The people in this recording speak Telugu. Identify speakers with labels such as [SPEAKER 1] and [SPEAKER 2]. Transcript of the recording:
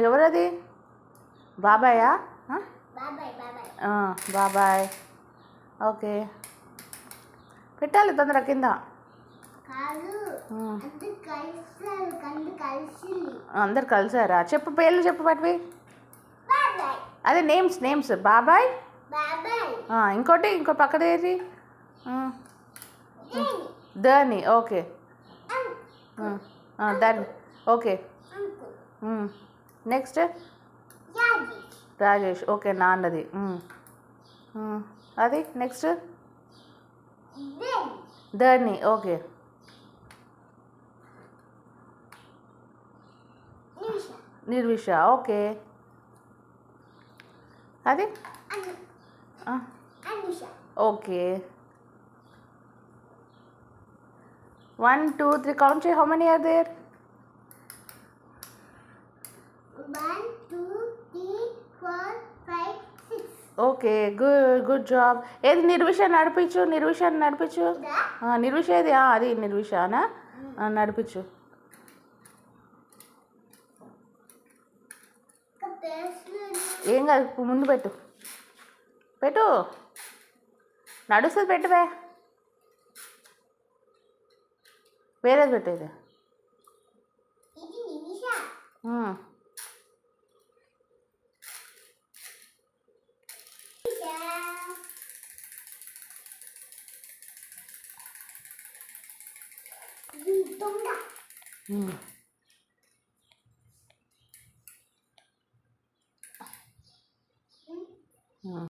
[SPEAKER 1] ఎవరది? బాబాయా? బాబాయ్. ఓకే, పెట్టాలి తొందర కింద. అందరు కలిసారా? చెప్పు పేర్లు చెప్పు వాటివి. అదే నేమ్స్. బాబాయ్, ఇంకోటి ఇంకో పక్కదేది? Dhani. Okay, Dhani. Okay, next Rajesh. Okay, నాన్నది. అది next Dhani. Okay, Nirvisha. Okay, అది ఓకే. 1 2 3 కౌంట్ చేయి. How many are there?
[SPEAKER 2] 1 2 3 4 5 6.
[SPEAKER 1] Okay, good job. ఏది నిర్విష నడిపించు. నిర్విష ఏది? అది నిర్విషనా? నడిపించు. ఏం కాదు, ముందు పెట్టు. నడుస్తుంది, పెట్టువే. వేరేది పెట్టేది.
[SPEAKER 2] దొంగ